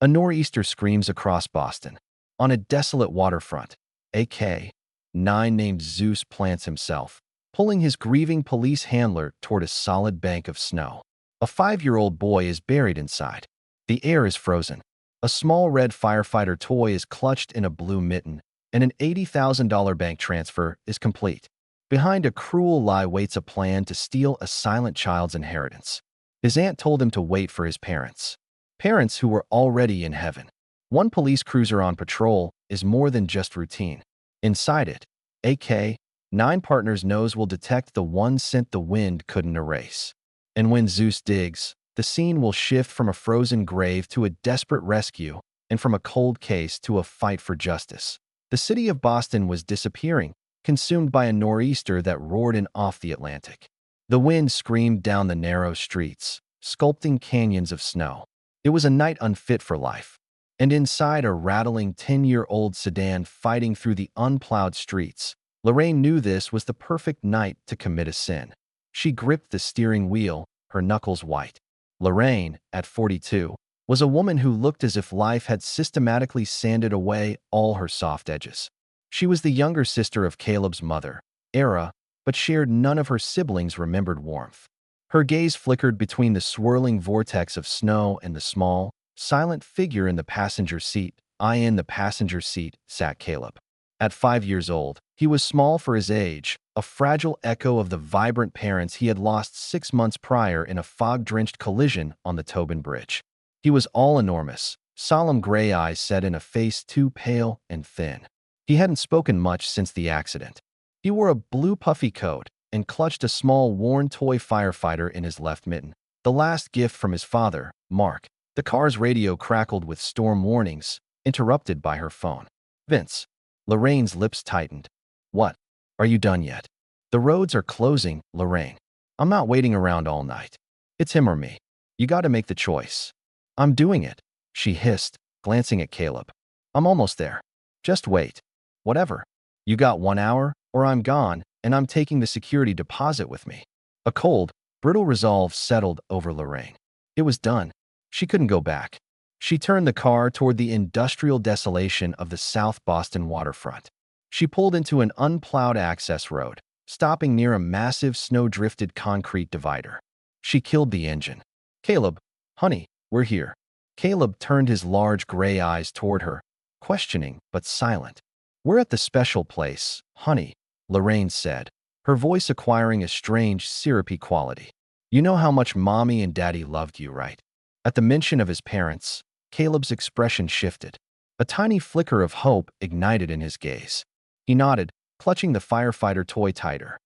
A nor'easter screams across Boston. On a desolate waterfront, AK-9 named Zeus plants himself, pulling his grieving police handler toward a solid bank of snow. A 5-year-old boy is buried inside. The air is frozen. A small red firefighter toy is clutched in a blue mitten, and an $80,000 bank transfer is complete. Behind a cruel lie waits a plan to steal a silent child's inheritance. His aunt told him to wait for his parents. Parents who were already in heaven. One police cruiser on patrol is more than just routine. Inside it, AK-9 partner's nose will detect the one scent the wind couldn't erase. And when Zeus digs, the scene will shift from a frozen grave to a desperate rescue, and from a cold case to a fight for justice. The city of Boston was disappearing, consumed by a nor'easter that roared in off the Atlantic. The wind screamed down the narrow streets, sculpting canyons of snow. It was a night unfit for life. And inside a rattling 10-year-old sedan fighting through the unplowed streets, Lorraine knew this was the perfect night to commit a sin. She gripped the steering wheel, her knuckles white. Lorraine, at 42, was a woman who looked as if life had systematically sanded away all her soft edges. She was the younger sister of Caleb's mother, Era, but shared none of her siblings' remembered warmth. Her gaze flickered between the swirling vortex of snow and the small, silent figure in the passenger seat. In the passenger seat sat Caleb. At 5 years old, he was small for his age, a fragile echo of the vibrant parents he had lost 6 months prior in a fog-drenched collision on the Tobin Bridge. He was all enormous, solemn gray eyes set in a face too pale and thin. He hadn't spoken much since the accident. He wore a blue puffy coat and clutched a small worn toy firefighter in his left mitten, the last gift from his father, Mark. The car's radio crackled with storm warnings, interrupted by her phone. Vince. Lorraine's lips tightened. What? Are you done yet? The roads are closing, Lorraine. I'm not waiting around all night. It's him or me. You got to make the choice. I'm doing it, she hissed, glancing at Caleb. I'm almost there. Just wait. Whatever. You got 1 hour, or I'm gone, and I'm taking the security deposit with me. A cold, brittle resolve settled over Lorraine. It was done. She couldn't go back. She turned the car toward the industrial desolation of the South Boston waterfront. She pulled into an unplowed access road, stopping near a massive snow-drifted concrete divider. She killed the engine. Caleb, honey, we're here. Caleb turned his large gray eyes toward her, questioning but silent. We're at the special place, honey, Lorraine said, her voice acquiring a strange, syrupy quality. You know how much Mommy and Daddy loved you, right? At the mention of his parents, Caleb's expression shifted. A tiny flicker of hope ignited in his gaze. He nodded, clutching the firefighter toy tighter.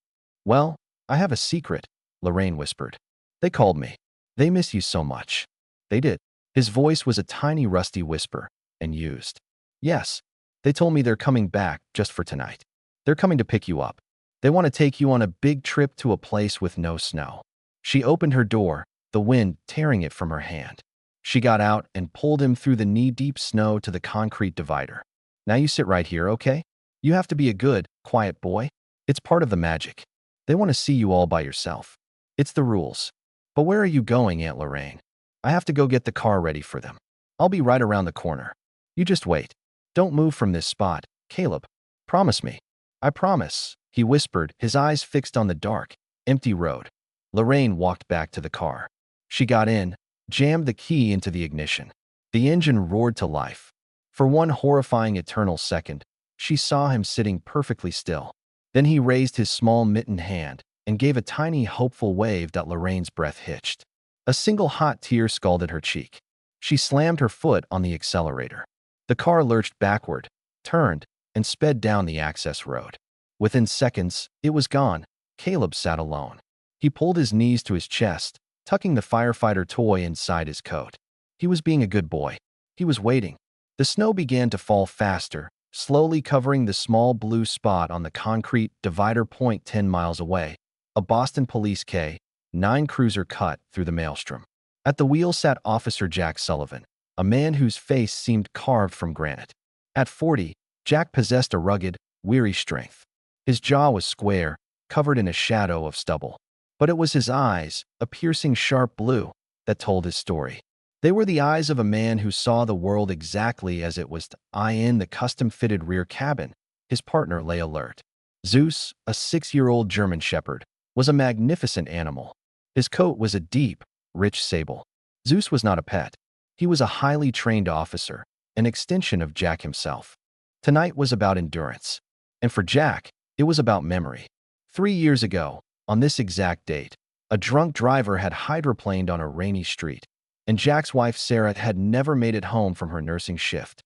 Well, I have a secret, Lorraine whispered. They called me. They miss you so much. They did. His voice was a tiny rusty whisper, and used. Yes, they told me they're coming back just for tonight. They're coming to pick you up. They want to take you on a big trip to a place with no snow. She opened her door, the wind tearing it from her hand. She got out and pulled him through the knee-deep snow to the concrete divider. Now you sit right here, okay? You have to be a good, quiet boy. It's part of the magic. They want to see you all by yourself. It's the rules. But where are you going, Aunt Lorraine? I have to go get the car ready for them. I'll be right around the corner. You just wait. Don't move from this spot, Caleb. Promise me. I promise, he whispered, his eyes fixed on the dark, empty road. Lorraine walked back to the car. She got in, jammed the key into the ignition. The engine roared to life. For one horrifying eternal second, she saw him sitting perfectly still. Then he raised his small mittened hand and gave a tiny hopeful wave that Lorraine's breath hitched. A single hot tear scalded her cheek. She slammed her foot on the accelerator. The car lurched backward, turned, and sped down the access road. Within seconds, it was gone. Caleb sat alone. He pulled his knees to his chest, tucking the firefighter toy inside his coat. He was being a good boy. He was waiting. The snow began to fall faster, slowly covering the small blue spot on the concrete divider point 10 miles away. A Boston Police K-9 cruiser cut through the maelstrom. At the wheel sat Officer Jack Sullivan, a man whose face seemed carved from granite. At 40, Jack possessed a rugged, weary strength. His jaw was square, covered in a shadow of stubble. But it was his eyes, a piercing sharp blue, that told his story. They were the eyes of a man who saw the world exactly as it was. In the custom-fitted rear cabin, his partner lay alert. Zeus, a 6-year-old German shepherd, was a magnificent animal. His coat was a deep, rich sable. Zeus was not a pet. He was a highly trained officer, an extension of Jack himself. Tonight was about endurance. And for Jack, it was about memory. 3 years ago, on this exact date, a drunk driver had hydroplaned on a rainy street, and Jack's wife Sarah had never made it home from her nursing shift.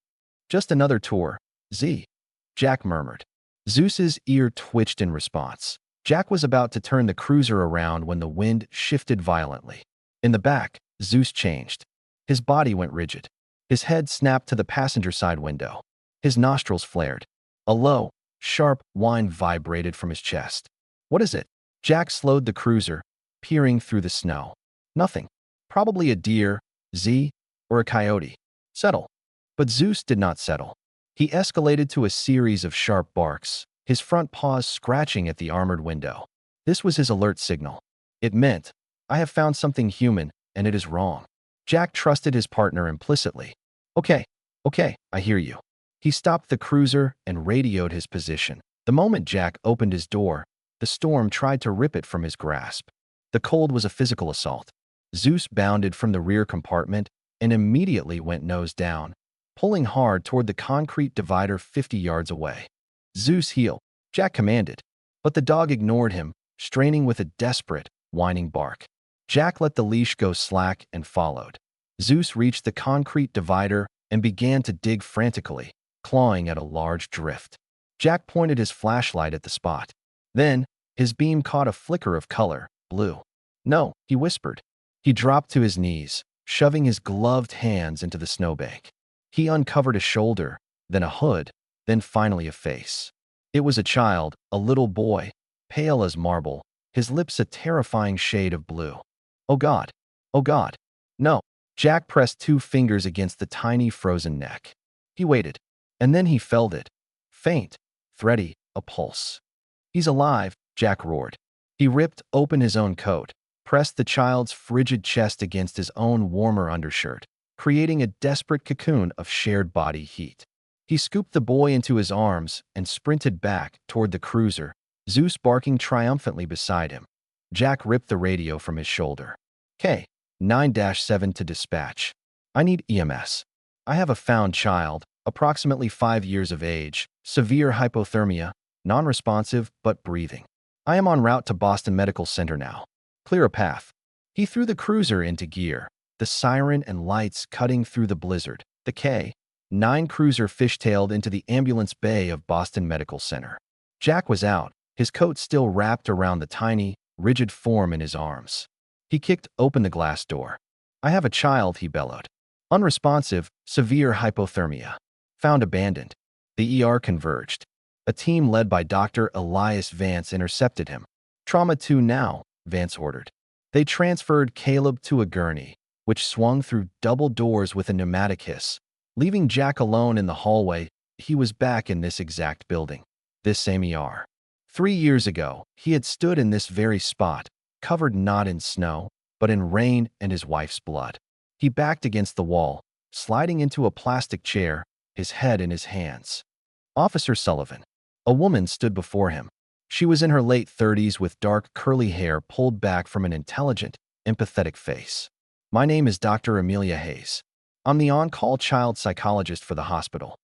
Just another tour, Z. Jack murmured. Zeus's ear twitched in response. Jack was about to turn the cruiser around when the wind shifted violently. In the back, Zeus changed. His body went rigid. His head snapped to the passenger side window. His nostrils flared. A low, sharp whine vibrated from his chest. What is it? Jack slowed the cruiser, peering through the snow. Nothing. Probably a deer, Z, or a coyote. Settle. But Zeus did not settle. He escalated to a series of sharp barks, his front paws scratching at the armored window. This was his alert signal. It meant, I have found something human, and it is wrong. Jack trusted his partner implicitly. Okay, I hear you. He stopped the cruiser and radioed his position. The moment Jack opened his door, the storm tried to rip it from his grasp. The cold was a physical assault. Zeus bounded from the rear compartment and immediately went nose down, pulling hard toward the concrete divider 50 yards away. Zeus, heel, Jack commanded, but the dog ignored him, straining with a desperate, whining bark. Jack let the leash go slack and followed. Zeus reached the concrete divider and began to dig frantically, clawing at a large drift. Jack pointed his flashlight at the spot. Then, his beam caught a flicker of color, blue. No, he whispered. He dropped to his knees, shoving his gloved hands into the snowbank. He uncovered a shoulder, then a hood, then finally a face. It was a child, a little boy, pale as marble, his lips a terrifying shade of blue. Oh God! Oh God! No! Jack pressed 2 fingers against the tiny frozen neck. He waited, and then he felt it. Faint, thready, a pulse. He's alive, Jack roared. He ripped open his own coat, pressed the child's frigid chest against his own warmer undershirt, creating a desperate cocoon of shared body heat. He scooped the boy into his arms and sprinted back toward the cruiser, Zeus barking triumphantly beside him. Jack ripped the radio from his shoulder. K9-7 to dispatch. I need EMS. I have a found child, approximately 5 years of age, severe hypothermia, non-responsive but breathing. I am en route to Boston Medical Center now. Clear a path. He threw the cruiser into gear, the siren and lights cutting through the blizzard. The K9 cruiser fishtailed into the ambulance bay of Boston Medical Center. Jack was out, his coat still wrapped around the tiny, rigid form in his arms. He kicked open the glass door. I have a child, he bellowed. Unresponsive, severe hypothermia. Found abandoned. The ER converged. A team led by Dr. Elias Vance intercepted him. Trauma 2 now, Vance ordered. They transferred Caleb to a gurney, which swung through double doors with a pneumatic hiss. Leaving Jack alone in the hallway, he was back in this exact building. This same ER. 3 years ago, he had stood in this very spot, covered not in snow, but in rain and his wife's blood. He backed against the wall, sliding into a plastic chair, his head in his hands. Officer Sullivan. A woman stood before him. She was in her late 30s with dark curly hair pulled back from an intelligent, empathetic face. My name is Dr. Amelia Hayes. I'm the on-call child psychologist for the hospital.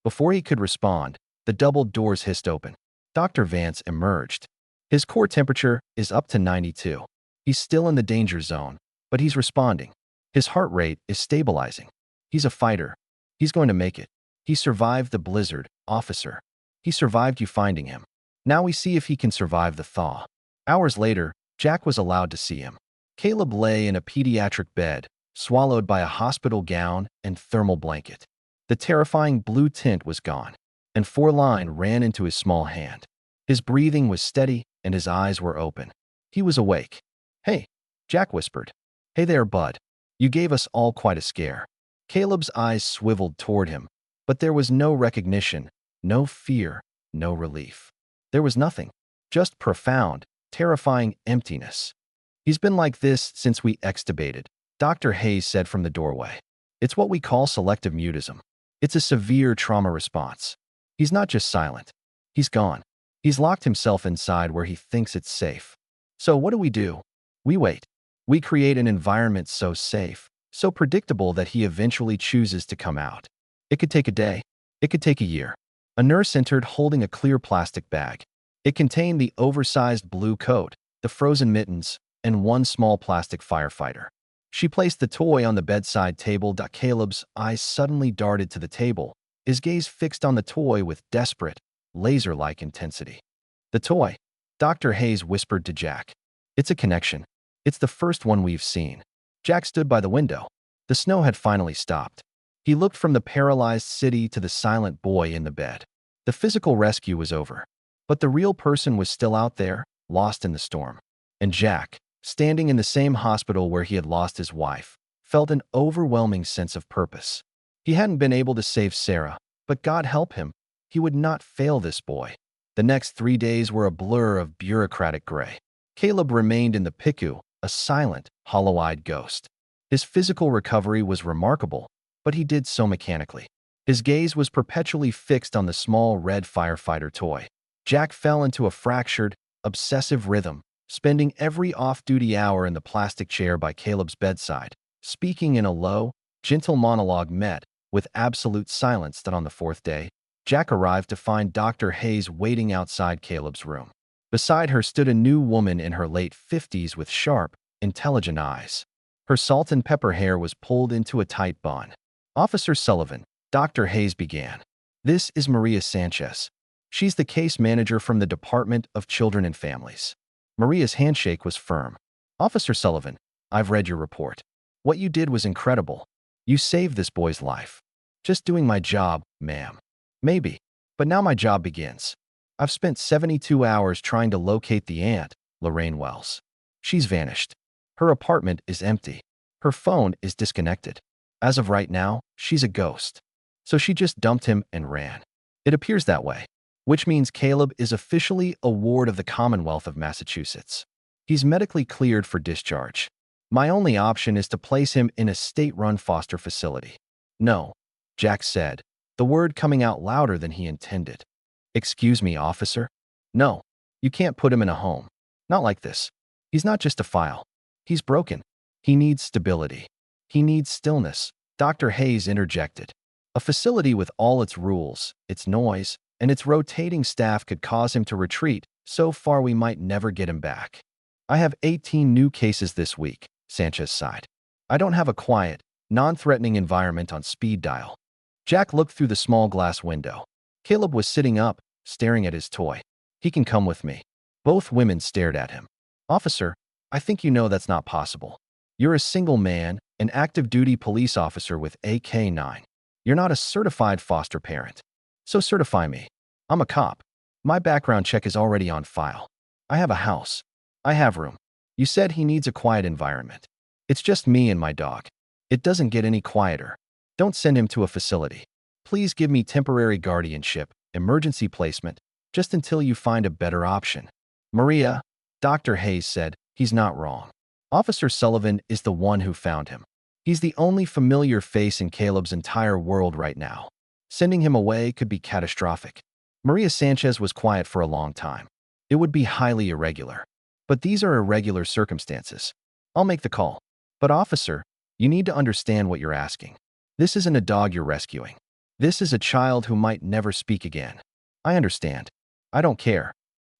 Before he could respond, the double doors hissed open. Dr. Vance emerged. His core temperature is up to 92. He's still in the danger zone, but he's responding. His heart rate is stabilizing. He's a fighter. He's going to make it. He survived the blizzard, officer. He survived you finding him. Now we see if he can survive the thaw. Hours later, Jack was allowed to see him. Caleb lay in a pediatric bed, swallowed by a hospital gown and thermal blanket. The terrifying blue tint was gone, and 4 line ran into his small hand. His breathing was steady, and his eyes were open. He was awake. Hey, Jack whispered. Hey there, bud. You gave us all quite a scare. Caleb's eyes swiveled toward him, but there was no recognition, no fear, no relief. There was nothing, just profound, terrifying emptiness. He's been like this since we extubated, Dr. Hayes said from the doorway. It's what we call selective mutism. It's a severe trauma response. He's not just silent. He's gone. He's locked himself inside where he thinks it's safe. So what do? We wait. We create an environment so safe, so predictable that he eventually chooses to come out. It could take a day. It could take a year. A nurse entered holding a clear plastic bag. It contained the oversized blue coat, the frozen mittens, and one small plastic firefighter. She placed the toy on the bedside table. Caleb's eyes suddenly darted to the table, his gaze fixed on the toy with desperate, laser-like intensity. The toy, Dr. Hayes whispered to Jack. It's a connection. It's the first one we've seen. Jack stood by the window. The snow had finally stopped. He looked from the paralyzed city to the silent boy in the bed. The physical rescue was over, but the real person was still out there, lost in the storm. And Jack, standing in the same hospital where he had lost his wife, felt an overwhelming sense of purpose. He hadn't been able to save Sarah, but God help him, he would not fail this boy. The next 3 days were a blur of bureaucratic gray. Caleb remained in the PICU, a silent, hollow-eyed ghost. His physical recovery was remarkable, but he did so mechanically. His gaze was perpetually fixed on the small red firefighter toy. Jack fell into a fractured, obsessive rhythm, spending every off-duty hour in the plastic chair by Caleb's bedside, speaking in a low, gentle monologue met with absolute silence. That on the 4th day, Jack arrived to find Dr. Hayes waiting outside Caleb's room. Beside her stood a new woman in her late 50s with sharp, intelligent eyes. Her salt and pepper hair was pulled into a tight bun. Officer Sullivan, Dr. Hayes began. This is Maria Sanchez. She's the case manager from the Department of Children and Families. Maria's handshake was firm. Officer Sullivan, I've read your report. What you did was incredible. You saved this boy's life. Just doing my job, ma'am. Maybe. But now my job begins. I've spent 72 hours trying to locate the aunt, Lorraine Wells. She's vanished. Her apartment is empty. Her phone is disconnected. As of right now, she's a ghost. So she just dumped him and ran. It appears that way, which means Caleb is officially a ward of the Commonwealth of Massachusetts. He's medically cleared for discharge. My only option is to place him in a state-run foster facility. No, Jack said, the word coming out louder than he intended. Excuse me, officer? No, you can't put him in a home. Not like this. He's not just a file. He's broken. He needs stability. He needs stillness, Dr. Hayes interjected. A facility with all its rules, its noise, and its rotating staff could cause him to retreat. So far we might never get him back. I have 18 new cases this week, Sanchez sighed. I don't have a quiet, non-threatening environment on speed dial. Jack looked through the small glass window. Caleb was sitting up, staring at his toy. He can come with me. Both women stared at him. Officer, I think you know that's not possible. You're a single man, an active duty police officer with AK-9. You're not a certified foster parent. So certify me. I'm a cop. My background check is already on file. I have a house. I have room. You said he needs a quiet environment. It's just me and my dog. It doesn't get any quieter. Don't send him to a facility. Please give me temporary guardianship, emergency placement, just until you find a better option. Maria, Dr. Hayes said, he's not wrong. Officer Sullivan is the one who found him. He's the only familiar face in Caleb's entire world right now. Sending him away could be catastrophic. Maria Sanchez was quiet for a long time. It would be highly irregular. But these are irregular circumstances. I'll make the call. But officer, you need to understand what you're asking. This isn't a dog you're rescuing. This is a child who might never speak again. I understand. I don't care.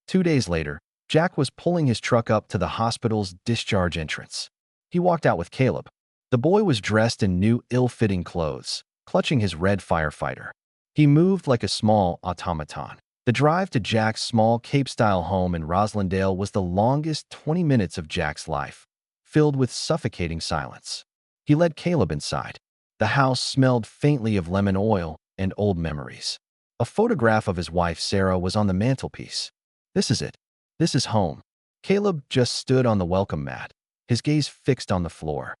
2 days later, Jack was pulling his truck up to the hospital's discharge entrance. He walked out with Caleb. The boy was dressed in new, ill-fitting clothes, clutching his red firefighter. He moved like a small automaton. The drive to Jack's small Cape-style home in Roslindale was the longest 20 minutes of Jack's life, filled with suffocating silence. He led Caleb inside. The house smelled faintly of lemon oil and old memories. A photograph of his wife Sarah was on the mantelpiece. This is it. This is home. Caleb just stood on the welcome mat, his gaze fixed on the floor.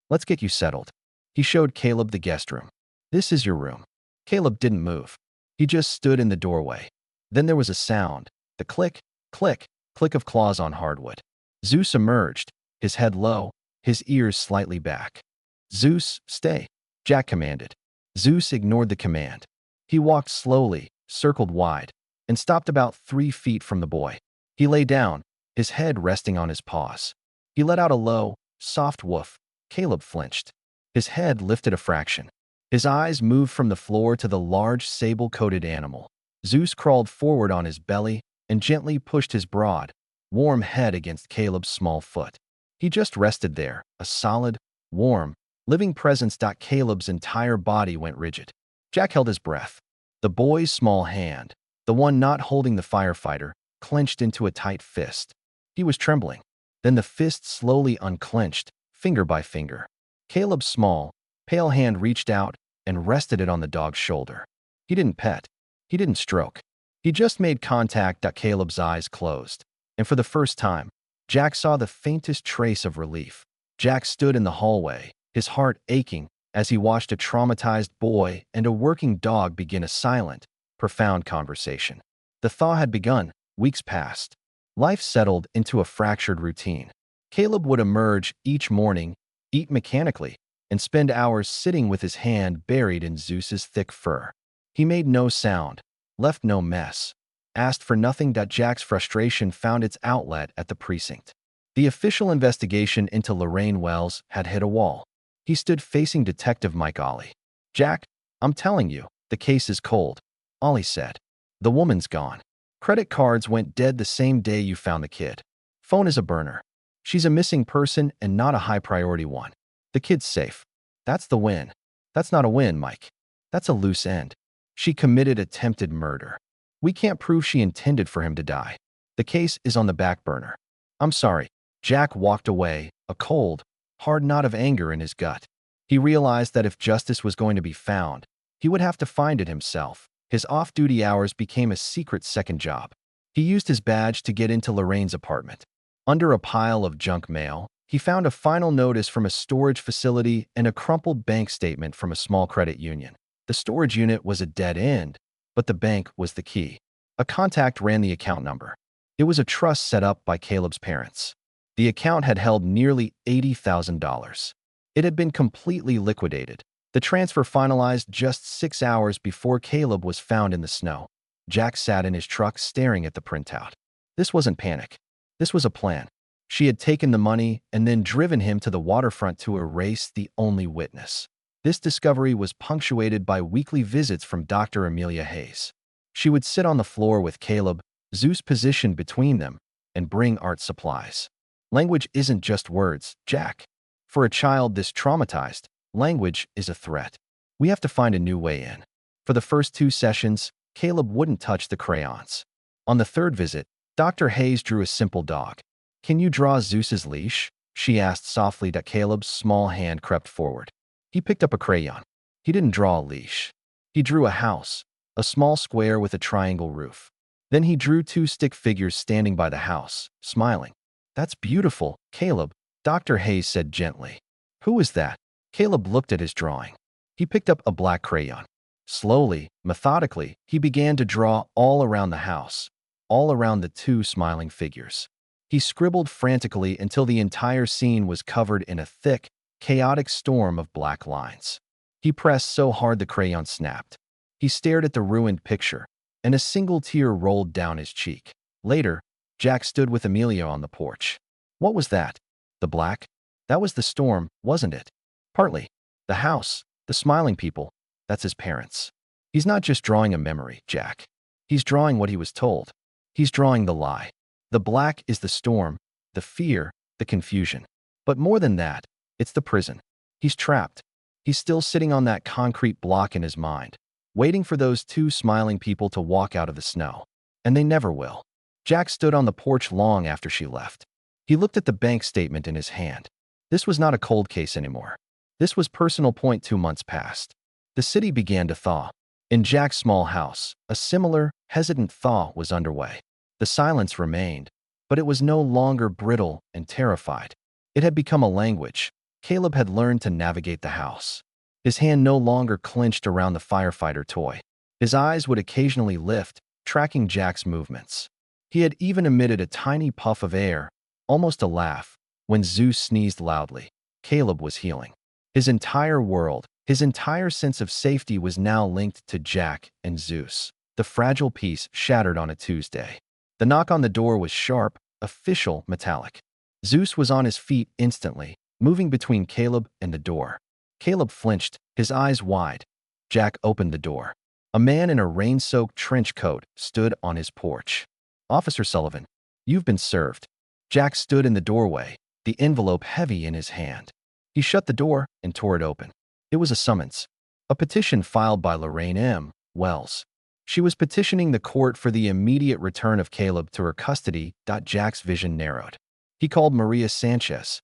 Let's get you settled. He showed Caleb the guest room. This is your room. Caleb didn't move. He just stood in the doorway. Then there was a sound, the click, click, click of claws on hardwood. Zeus emerged, his head low, his ears slightly back. "Zeus, stay," Jack commanded. Zeus ignored the command. He walked slowly, circled wide, and stopped about 3 feet from the boy. He lay down, his head resting on his paws. He let out a low, soft woof. Caleb flinched. His head lifted a fraction. His eyes moved from the floor to the large, sable-coated animal. Zeus crawled forward on his belly and gently pushed his broad, warm head against Caleb's small foot. He just rested there, a solid, warm, living presence. Caleb's entire body went rigid. Jack held his breath. The boy's small hand, the one not holding the firefighter, clenched into a tight fist. He was trembling. Then the fist slowly unclenched, finger by finger. Caleb's small, pale hand reached out and rested it on the dog's shoulder. He didn't pet. He didn't stroke. He just made contact. Caleb's eyes closed. And for the first time, Jack saw the faintest trace of relief. Jack stood in the hallway, his heart aching as he watched a traumatized boy and a working dog begin a silent, profound conversation. The thaw had begun. Weeks passed. Life settled into a fractured routine. Caleb would emerge each morning, eat mechanically, and spend hours sitting with his hand buried in Zeus's thick fur. He made no sound, left no mess, asked for nothing. Jack's frustration found its outlet at the precinct. The official investigation into Lorraine Wells had hit a wall. He stood facing Detective Mike Ollie. "Jack, I'm telling you, the case is cold," Ollie said. "The woman's gone. Credit cards went dead the same day you found the kid. Phone is a burner. She's a missing person and not a high-priority one. The kid's safe. That's the win." "That's not a win, Mike. That's a loose end. She committed attempted murder. We can't prove she intended for him to die. The case is on the back burner." "I'm sorry." Jack walked away, a cold, hard knot of anger in his gut. He realized that if justice was going to be found, he would have to find it himself. His off-duty hours became a secret second job. He used his badge to get into Lorraine's apartment. Under a pile of junk mail, he found a final notice from a storage facility and a crumpled bank statement from a small credit union. The storage unit was a dead end, but the bank was the key. A contact ran the account number. It was a trust set up by Caleb's parents. The account had held nearly $80,000. It had been completely liquidated. The transfer finalized just 6 hours before Caleb was found in the snow. Jack sat in his truck staring at the printout. This wasn't panic. This was a plan. She had taken the money and then driven him to the waterfront to erase the only witness. This discovery was punctuated by weekly visits from Dr. Amelia Hayes. She would sit on the floor with Caleb, Zeus positioned between them, and bring art supplies. Language isn't just words, Jack. For a child this traumatized, language is a threat. We have to find a new way in. For the first 2 sessions, Caleb wouldn't touch the crayons. On the 3rd visit, Dr. Hayes drew a simple dog. "Can you draw Zeus's leash?" she asked softly. Caleb's small hand crept forward. He picked up a crayon. He didn't draw a leash. He drew a house, a small square with a triangle roof. Then he drew 2 stick figures standing by the house, smiling. "That's beautiful, Caleb," Dr. Hayes said gently. "Who is that?" Caleb looked at his drawing. He picked up a black crayon. Slowly, methodically, he began to draw all around the house, all around the 2 smiling figures. He scribbled frantically until the entire scene was covered in a thick, chaotic storm of black lines. He pressed so hard the crayon snapped. He stared at the ruined picture, and a single tear rolled down his cheek. Later, Jack stood with Amelia on the porch. "What was that?" "The black? That was the storm, wasn't it?" "Partly. The house, the smiling people, that's his parents." "He's not just drawing a memory, Jack. He's drawing what he was told. He's drawing the lie. The black is the storm, the fear, the confusion. But more than that, it's the prison. He's trapped. He's still sitting on that concrete block in his mind, waiting for those 2 smiling people to walk out of the snow. And they never will." Jack stood on the porch long after she left. He looked at the bank statement in his hand. This was not a cold case anymore. This was personal. 2 months passed. The city began to thaw. In Jack's small house, a similar, hesitant thaw was underway. The silence remained, but it was no longer brittle and terrified. It had become a language. Caleb had learned to navigate the house. His hand no longer clenched around the firefighter toy. His eyes would occasionally lift, tracking Jack's movements. He had even emitted a tiny puff of air, almost a laugh, when Zeus sneezed loudly. Caleb was healing. His entire world, his entire sense of safety was now linked to Jack and Zeus. The fragile peace shattered on a Tuesday. The knock on the door was sharp, official, metallic. Zeus was on his feet instantly, moving between Caleb and the door. Caleb flinched, his eyes wide. Jack opened the door. A man in a rain-soaked trench coat stood on his porch. "Officer Sullivan, you've been served." Jack stood in the doorway, the envelope heavy in his hand. He shut the door and tore it open. It was a summons. A petition filed by Lorraine M. Wells. She was petitioning the court for the immediate return of Caleb to her custody. Jack's vision narrowed. He called Maria Sanchez.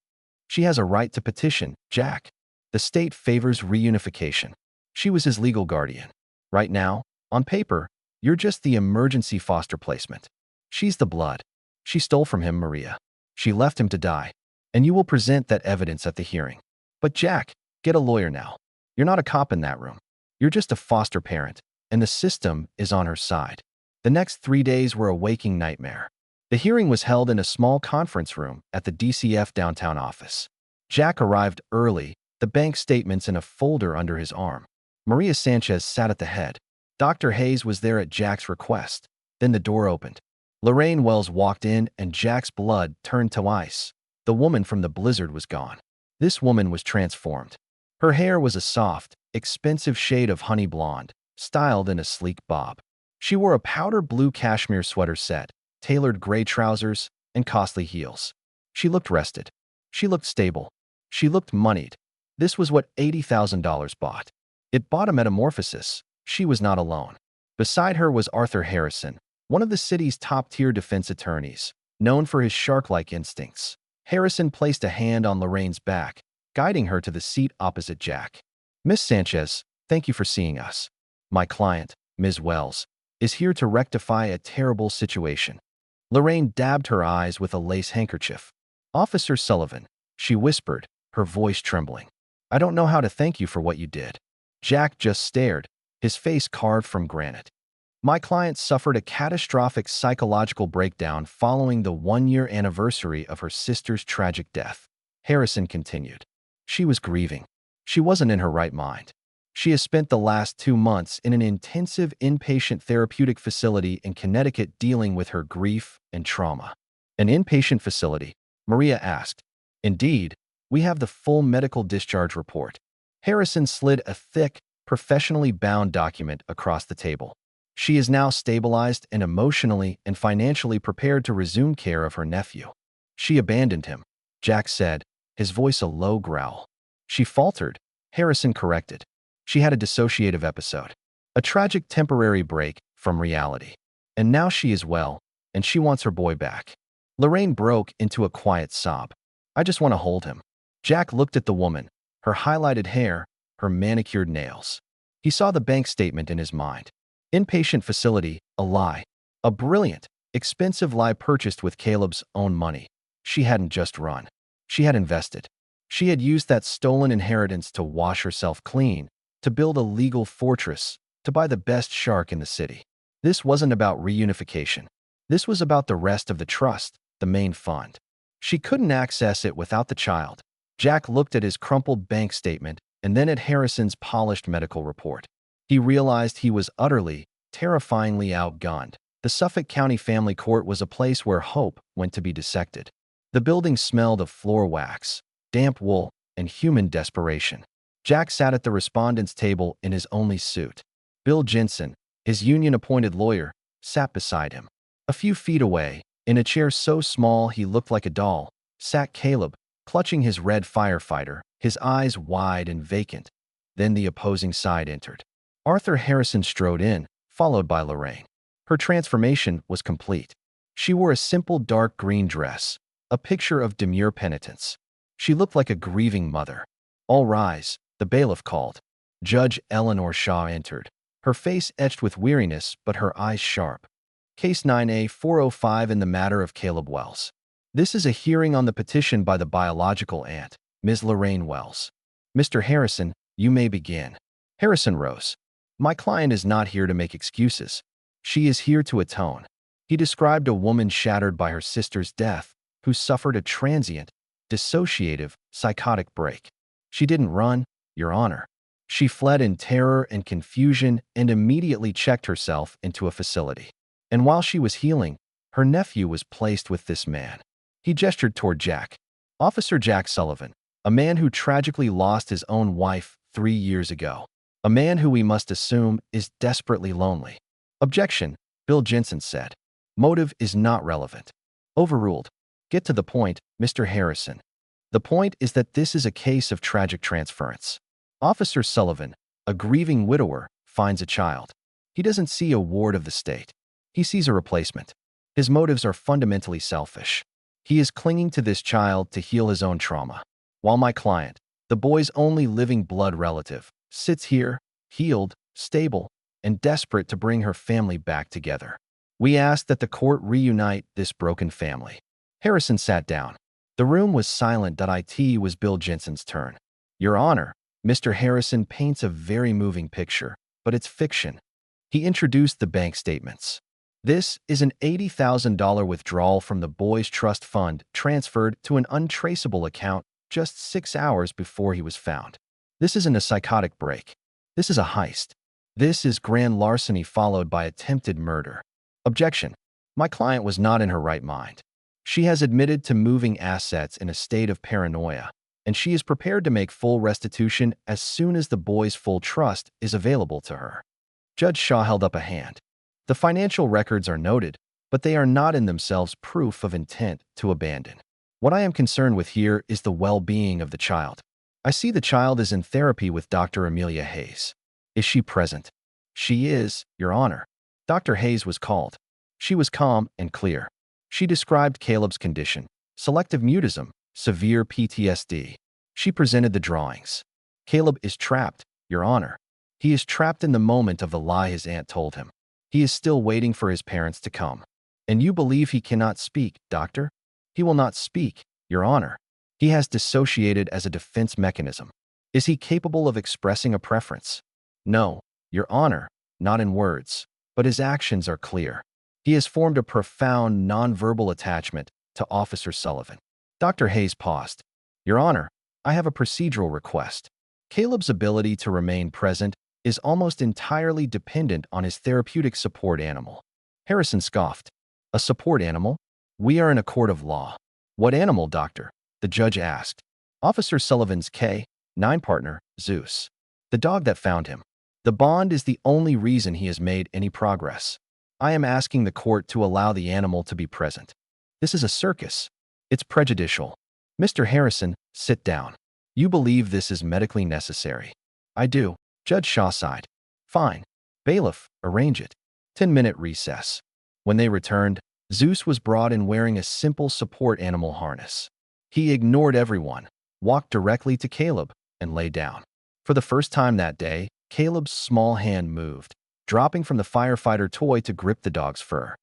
"She has a right to petition, Jack. The state favors reunification." She was his legal guardian. "Right now, on paper, you're just the emergency foster placement. She's the blood. She stole from him, Maria. She left him to die. And you will present that evidence at the hearing. But Jack, get a lawyer now. You're not a cop in that room. You're just a foster parent, and the system is on her side." The next 3 days were a waking nightmare. The hearing was held in a small conference room at the DCF downtown office. Jack arrived early, the bank statements in a folder under his arm. Maria Sanchez sat at the head. Dr. Hayes was there at Jack's request. Then the door opened. Lorraine Wells walked in, and Jack's blood turned to ice. The woman from the blizzard was gone. This woman was transformed. Her hair was a soft, expensive shade of honey blonde, styled in a sleek bob. She wore a powder blue cashmere sweater set, tailored gray trousers, and costly heels. She looked rested. She looked stable. She looked moneyed. This was what $80,000 bought. It bought a metamorphosis. She was not alone. Beside her was Arthur Harrison, one of the city's top-tier defense attorneys, known for his shark-like instincts. Harrison placed a hand on Lorraine's back, guiding her to the seat opposite Jack. "Miss Sanchez, thank you for seeing us. My client, Ms. Wells, is here to rectify a terrible situation." Lorraine dabbed her eyes with a lace handkerchief. "Officer Sullivan," she whispered, her voice trembling. "I don't know how to thank you for what you did." Jack just stared, his face carved from granite. "My client suffered a catastrophic psychological breakdown following the 1-year anniversary of her sister's tragic death." Harrison continued. "She was grieving. She wasn't in her right mind. She has spent the last 2 months in an intensive inpatient therapeutic facility in Connecticut dealing with her grief and trauma." "An inpatient facility?" Maria asked. "Indeed, we have the full medical discharge report." Harrison slid a thick, professionally bound document across the table. "She is now stabilized and emotionally and financially prepared to resume care of her nephew." "She abandoned him," Jack said, his voice a low growl. "She faltered," Harrison corrected. "She had a dissociative episode. A tragic temporary break from reality. And now she is well, and she wants her boy back." Lorraine broke into a quiet sob. "I just want to hold him." Jack looked at the woman, her highlighted hair, her manicured nails. He saw the bank statement in his mind. Inpatient facility, a lie. A brilliant, expensive lie purchased with Caleb's own money. She hadn't just run. She had invested. She had used that stolen inheritance to wash herself clean, to build a legal fortress, to buy the best shark in the city. This wasn't about reunification. This was about the rest of the trust, the main fund. She couldn't access it without the child. Jack looked at his crumpled bank statement and then at Harrison's polished medical report. He realized he was utterly, terrifyingly outgunned. The Suffolk County Family Court was a place where hope went to be dissected. The building smelled of floor wax, damp wool, and human desperation. Jack sat at the respondent's table in his only suit. Bill Jensen, his union-appointed lawyer, sat beside him. A few feet away, in a chair so small he looked like a doll, sat Caleb, clutching his red firefighter, his eyes wide and vacant. Then the opposing side entered. Arthur Harrison strode in, followed by Lorraine. Her transformation was complete. She wore a simple dark green dress, a picture of demure penitence. She looked like a grieving mother. "All rise," the bailiff called. Judge Eleanor Shaw entered, her face etched with weariness but her eyes sharp. Case 9A-405 in the matter of Caleb Wells. This is a hearing on the petition by the biological aunt, Ms. Lorraine Wells. "Mr. Harrison, you may begin." Harrison rose. "My client is not here to make excuses. She is here to atone." He described a woman shattered by her sister's death, who suffered a transient, dissociative, psychotic break. She didn't run, Your Honor. She fled in terror and confusion and immediately checked herself into a facility. And while she was healing, her nephew was placed with this man. He gestured toward Jack. Officer Jack Sullivan, a man who tragically lost his own wife 3 years ago. A man who we must assume is desperately lonely. Objection, Bill Jensen said. Motive is not relevant. Overruled. Get to the point, Mr. Harrison. The point is that this is a case of tragic transference. Officer Sullivan, a grieving widower, finds a child. He doesn't see a ward of the state. He sees a replacement. His motives are fundamentally selfish. He is clinging to this child to heal his own trauma. While my client, the boy's only living blood relative, sits here, healed, stable, and desperate to bring her family back together. We ask that the court reunite this broken family. Harrison sat down. The room was silent. It was Bill Jensen's turn. Your Honor, Mr. Harrison paints a very moving picture, but it's fiction. He introduced the bank statements. This is an $80,000 withdrawal from the boy's trust fund transferred to an untraceable account just 6 hours before he was found. This isn't a psychotic break. This is a heist. This is grand larceny followed by attempted murder. Objection. My client was not in her right mind. She has admitted to moving assets in a state of paranoia, and she is prepared to make full restitution as soon as the boy's full trust is available to her. Judge Shaw held up a hand. The financial records are noted, but they are not in themselves proof of intent to abandon. What I am concerned with here is the well-being of the child. I see the child is in therapy with Dr. Amelia Hayes. Is she present? She is, Your Honor. Dr. Hayes was called. She was calm and clear. She described Caleb's condition, selective mutism, severe PTSD. She presented the drawings. Caleb is trapped, Your Honor. He is trapped in the moment of the lie his aunt told him. He is still waiting for his parents to come. And you believe he cannot speak, Doctor? He will not speak, Your Honor. He has dissociated as a defense mechanism. Is he capable of expressing a preference? No, Your Honor, not in words, but his actions are clear. He has formed a profound nonverbal attachment to Officer Sullivan. Dr. Hayes paused. Your Honor, I have a procedural request. Caleb's ability to remain present is almost entirely dependent on his therapeutic support animal. Harrison scoffed. A support animal? We are in a court of law. What animal, Doctor? The judge asked. Officer Sullivan's K-9 partner, Zeus. The dog that found him. The bond is the only reason he has made any progress. I am asking the court to allow the animal to be present. This is a circus. It's prejudicial. Mr. Harrison, sit down. You believe this is medically necessary. I do. Judge Shaw sighed. Fine. Bailiff, arrange it. 10-minute recess. When they returned, Zeus was brought in wearing a simple support animal harness. He ignored everyone, walked directly to Caleb, and lay down. For the first time that day, Caleb's small hand moved, dropping from the firefighter toy to grip the dog's fur.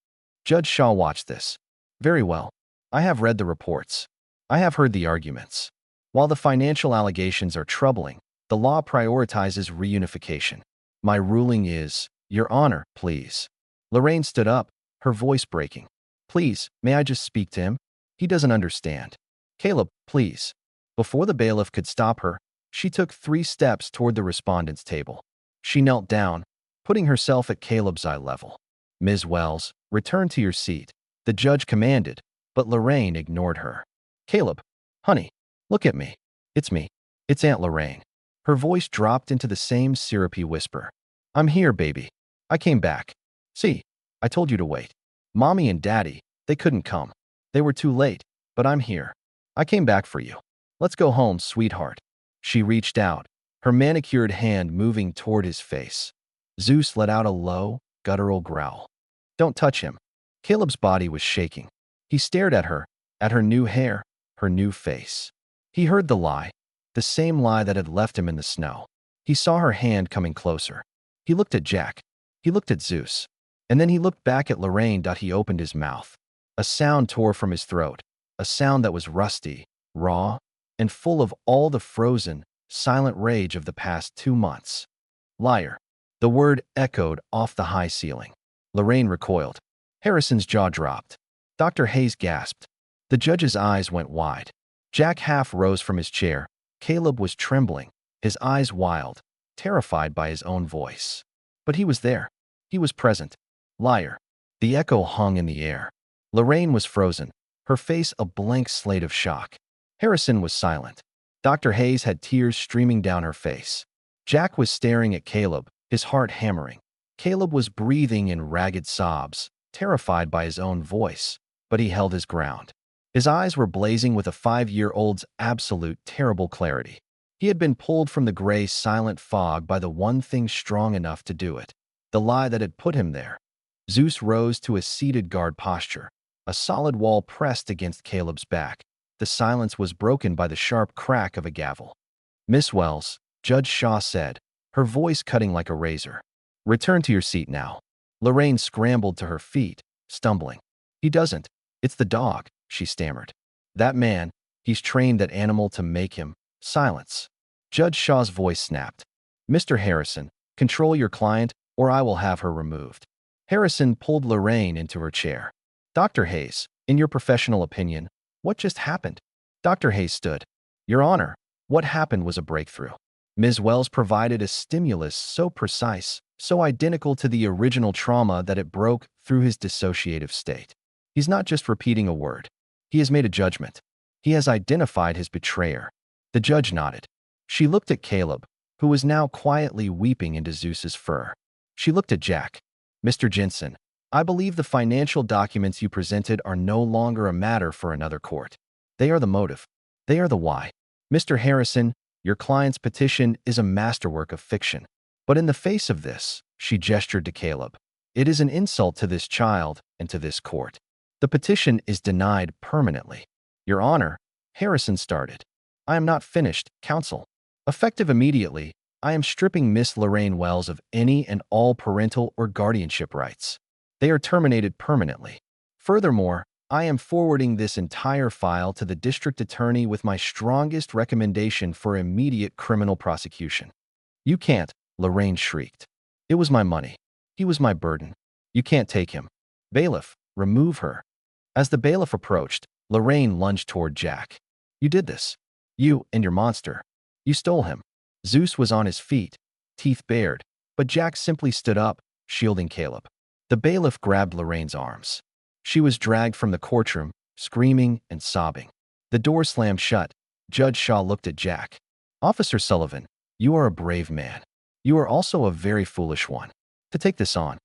Judge Shaw watched this. Very well. I have read the reports. I have heard the arguments. While the financial allegations are troubling, the law prioritizes reunification. My ruling is, Your Honor, please. Lorraine stood up, her voice breaking. Please, may I just speak to him? He doesn't understand. Caleb, please. Before the bailiff could stop her, she took 3 steps toward the respondent's table. She knelt down, putting herself at Caleb's eye level. Ms. Wells, return to your seat, the judge commanded, but Lorraine ignored her. Caleb, honey, look at me. It's me. It's Aunt Lorraine. Her voice dropped into the same syrupy whisper. I'm here, baby. I came back. See, I told you to wait. Mommy and Daddy, they couldn't come. They were too late, but I'm here. I came back for you. Let's go home, sweetheart. She reached out, her manicured hand moving toward his face. Zeus let out a low, guttural growl. Don't touch him. Caleb's body was shaking. He stared at her new hair, her new face. He heard the lie, the same lie that had left him in the snow. He saw her hand coming closer. He looked at Jack. He looked at Zeus. And then he looked back at Lorraine. He opened his mouth. A sound tore from his throat, a sound that was rusty, raw, and full of all the frozen, silent rage of the past 2 months. Liar. The word echoed off the high ceiling. Lorraine recoiled. Harrison's jaw dropped. Dr. Hayes gasped. The judge's eyes went wide. Jack half rose from his chair. Caleb was trembling, his eyes wild, terrified by his own voice. But he was there. He was present. Liar. The echo hung in the air. Lorraine was frozen, her face a blank slate of shock. Harrison was silent. Dr. Hayes had tears streaming down her face. Jack was staring at Caleb, his heart hammering. Caleb was breathing in ragged sobs, terrified by his own voice, but he held his ground. His eyes were blazing with a 5-year-old's absolute terrible clarity. He had been pulled from the gray, silent fog by the one thing strong enough to do it, the lie that had put him there. Zeus rose to a seated guard posture, a solid wall pressed against Caleb's back. The silence was broken by the sharp crack of a gavel. "Miss Wells," Judge Shaw said, her voice cutting like a razor. "Return to your seat now." Lorraine scrambled to her feet, stumbling. "He doesn't. It's the dog," she stammered. "That man, he's trained that animal to make him." Silence. Judge Shaw's voice snapped. "Mr. Harrison, control your client or I will have her removed." Harrison pulled Lorraine into her chair. "Dr. Hayes, in your professional opinion, what just happened?" Dr. Hayes stood. "Your Honor, what happened was a breakthrough. Ms. Wells provided a stimulus so precise, so identical to the original trauma that it broke through his dissociative state. He's not just repeating a word. He has made a judgment. He has identified his betrayer." The judge nodded. She looked at Caleb, who was now quietly weeping into Zeus's fur. She looked at Jack. "Mr. Jensen, I believe the financial documents you presented are no longer a matter for another court. They are the motive. They are the why. Mr. Harrison, your client's petition is a masterwork of fiction. But in the face of this," she gestured to Caleb, "it is an insult to this child and to this court. The petition is denied permanently." "Your Honor," Harrison started. "I am not finished, counsel. Effective immediately, I am stripping Miss Lorraine Wells of any and all parental or guardianship rights. They are terminated permanently. Furthermore, I am forwarding this entire file to the district attorney with my strongest recommendation for immediate criminal prosecution." "You can't," Lorraine shrieked. "It was my money. He was my burden. You can't take him. Bailiff, remove her." As the bailiff approached, Lorraine lunged toward Jack. "You did this. You and your monster. You stole him." Zeus was on his feet, teeth bared, but Jack simply stood up, shielding Caleb. The bailiff grabbed Lorraine's arms. She was dragged from the courtroom, screaming and sobbing. The door slammed shut. Judge Shaw looked at Jack. "Officer Sullivan, you are a brave man. You are also a very foolish one. To take this on,